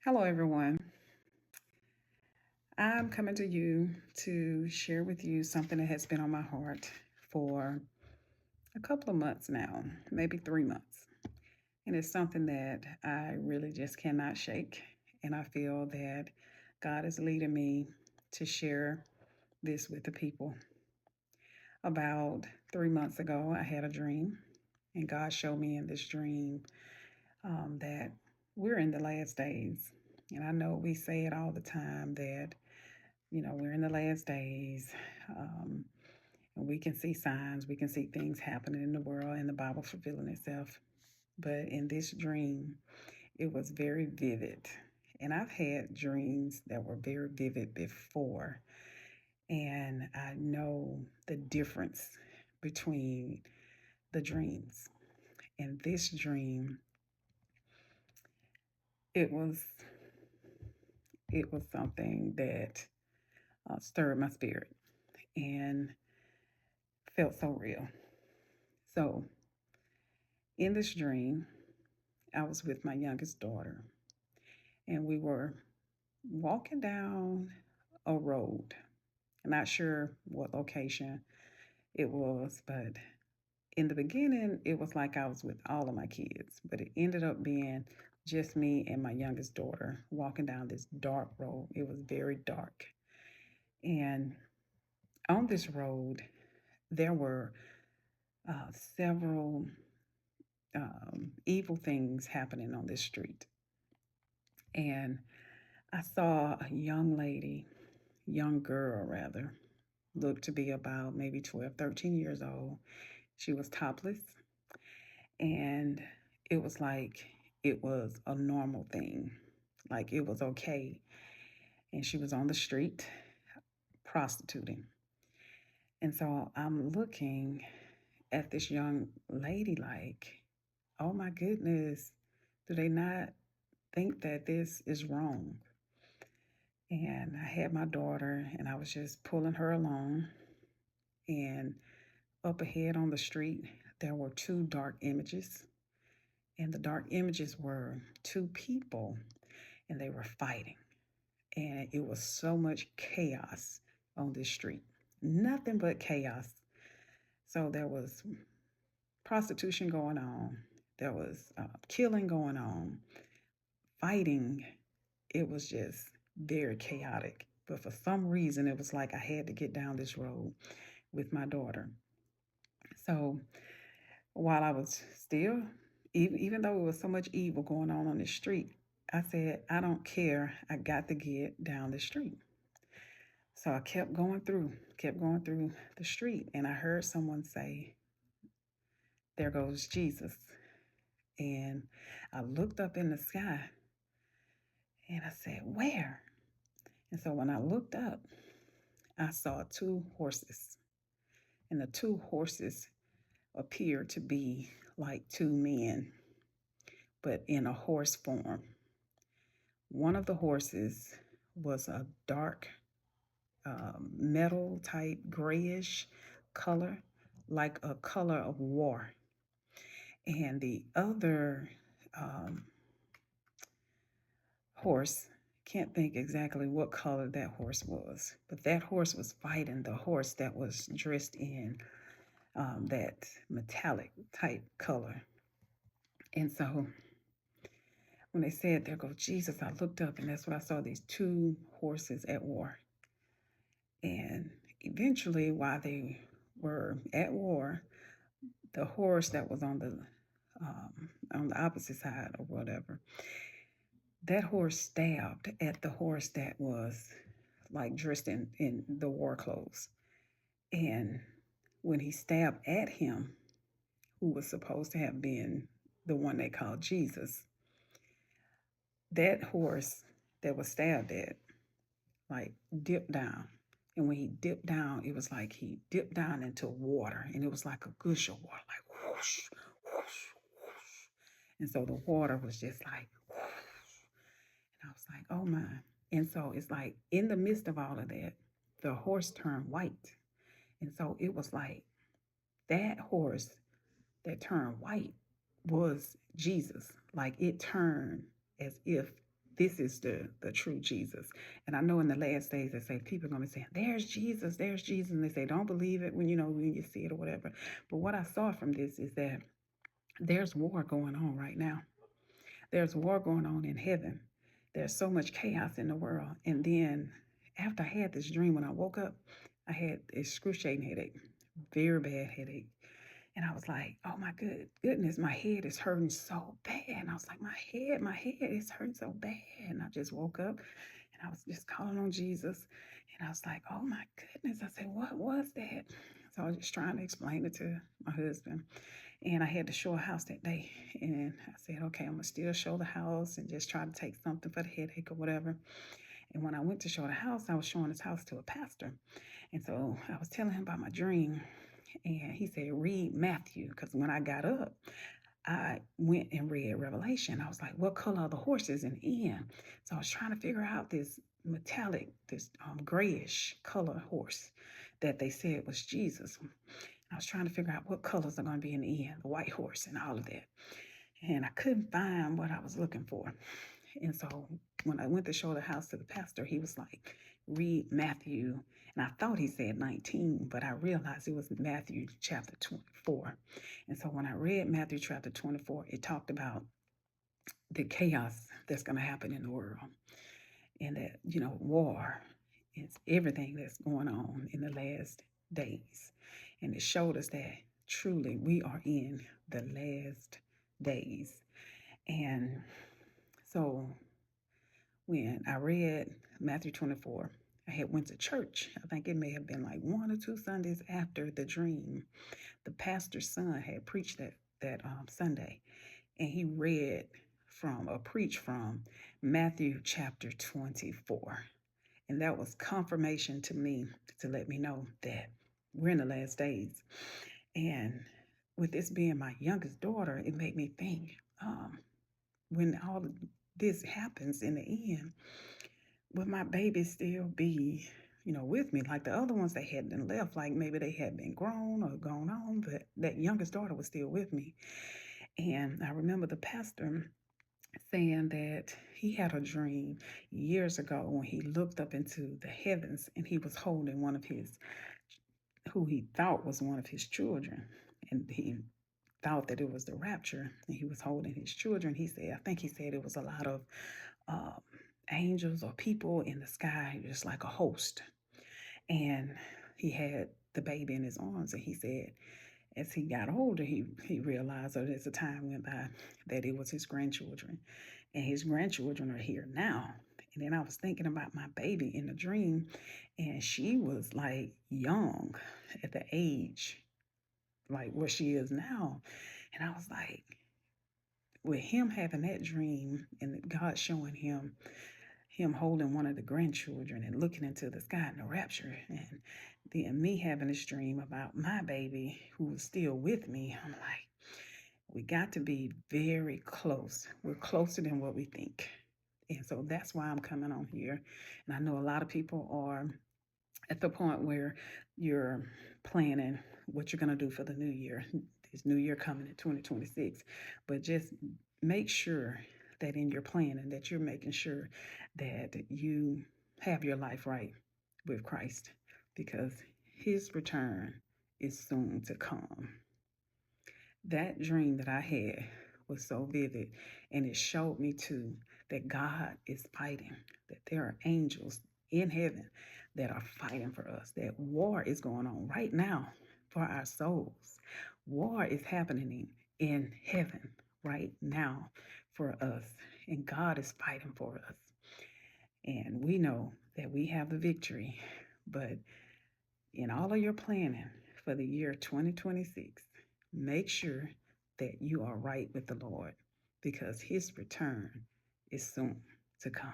Hello, everyone. I'm coming to you to share with you something that has been on my heart for a couple of months now, maybe 3 months. And it's something that I really just cannot shake. And I feel that God is leading me to share this with the people. About 3 months ago, I had a dream, and God showed me in this dream that we're in the last days. And I know we say it all the time that we're in the last days. Um, and we can see signs, we can see things happening in the world and the Bible fulfilling itself. But in this dream, it was very vivid. And I've had dreams that were very vivid before. And I know the difference between the dreams. And this dream, it was it was something that stirred my spirit and felt so real. So in this dream, I was with my youngest daughter, and we were walking down a road. I'm not sure what location it was, but in the beginning, it was like I was with all of my kids, but it ended up being just me and my youngest daughter walking down this dark road. It was very dark. And on this road, there were several evil things happening on this street. And I saw a young girl rather, looked to be about maybe 12, 13 years old. She was topless, and it was like it was a normal thing, like it was okay. And she was on the street prostituting. And so I'm looking at this young lady like, oh my goodness, do they not think that this is wrong? And I had my daughter, and I was just pulling her along. And up ahead on the street, there were two dark images. And the dark images were two people, and they were fighting. And it was so much chaos on this street. Nothing but chaos. So there was prostitution going on, there was killing going on, fighting. It was just very chaotic. But for some reason, it was like I had to get down this road with my daughter. So while I was still, even though it was so much evil going on the street, I said, I don't care. I got to get down the street. So I kept going through the street, and I heard someone say, there goes Jesus. And I looked up in the sky and I said, where? And so when I looked up, I saw two horses, and the two horses appeared to be like two men, but in a horse form. One of the horses was a dark metal type grayish color, like a color of war. And the other um, horse, can't think exactly what color that horse was, but that horse was fighting the horse that was dressed in that metallic type color. And so when they said, there goes Jesus, I looked up, and that's what I saw, these two horses at war. And eventually, while they were at war, the horse that was on the opposite side or whatever, that horse stabbed at the horse that was like dressed in the war clothes. And when he stabbed at him, who was supposed to have been the one they called Jesus, that horse that was stabbed at, like, dipped down. And when he dipped down, it was like he dipped down into water, and it was like a gush of water, like whoosh, whoosh, whoosh. And so the water was just like whoosh. And I was like, oh my. And so it's like in the midst of all of that, the horse turned white. And so it was like that horse that turned white was Jesus. Like it turned as if this is the true Jesus. And I know in the last days they say people are going to be saying, there's Jesus, there's Jesus. And they say, don't believe it when when you see it or whatever. But what I saw from this is that there's war going on right now. There's war going on in heaven. There's so much chaos in the world. And then after I had this dream, when I woke up, I had excruciating headache, very bad headache. And I was like, oh my goodness, my head is hurting so bad. And I was like, my head is hurting so bad. And I just woke up and I was just calling on Jesus. And I was like, oh my goodness. I said, what was that? So I was just trying to explain it to my husband. And I had to show a house that day. And I said, okay, I'm going to still show the house and just try to take something for the headache or whatever. And when I went to show the house, I was showing this house to a pastor. And so I was telling him about my dream. And he said, read Matthew. Because when I got up, I went and read Revelation. I was like, what color are the horses in the end? So I was trying to figure out this metallic, this grayish color horse that they said was Jesus. I was trying to figure out what colors are going to be in the end, the white horse and all of that. And I couldn't find what I was looking for. And so when I went to show the house to the pastor, he was like, read Matthew. And I thought he said 19, but I realized it was Matthew chapter 24. And so when I read Matthew chapter 24, it talked about the chaos that's going to happen in the world. And that, war is everything that's going on in the last days. And it showed us that truly we are in the last days. And so when I read Matthew 24, I had went to church. I think it may have been like 1 or 2 Sundays after the dream. The pastor's son had preached that Sunday, and he preached from Matthew chapter 24. And that was confirmation to me to let me know that we're in the last days. And with this being my youngest daughter, it made me think, when all of this happens in the end, will my baby still be, with me? Like the other ones, they hadn't left, like maybe they had been grown or gone on, but that youngest daughter was still with me. And I remember the pastor saying that he had a dream years ago when he looked up into the heavens and he was holding who he thought was one of his children. And he thought that it was the rapture, and he was holding his children. I think he said it was a lot of angels or people in the sky, just like a host. And he had the baby in his arms, and he said, as he got older, he realized, or as the time went by, that it was his grandchildren. And his grandchildren are here now. And then I was thinking about my baby in the dream, and she was like young at the age like what she is now. And I was like, with him having that dream and God showing him holding one of the grandchildren and looking into the sky in the rapture, and then me having this dream about my baby who was still with me, I'm like, we got to be very close. We're closer than what we think. And so that's why I'm coming on here. And I know a lot of people are at the point where you're planning what you're going to do for the new year. This new year coming in 2026. But just make sure that in your planning that you're making sure that you have your life right with Christ, because his return is soon to come. That dream that I had was so vivid, and it showed me too that God is fighting, that there are angels in heaven that are fighting for us, that war is going on right now for our souls. War is happening in heaven right now for us, and God is fighting for us. And we know that we have the victory, but in all of your planning for the year 2026, make sure that you are right with the Lord, because his return is soon to come.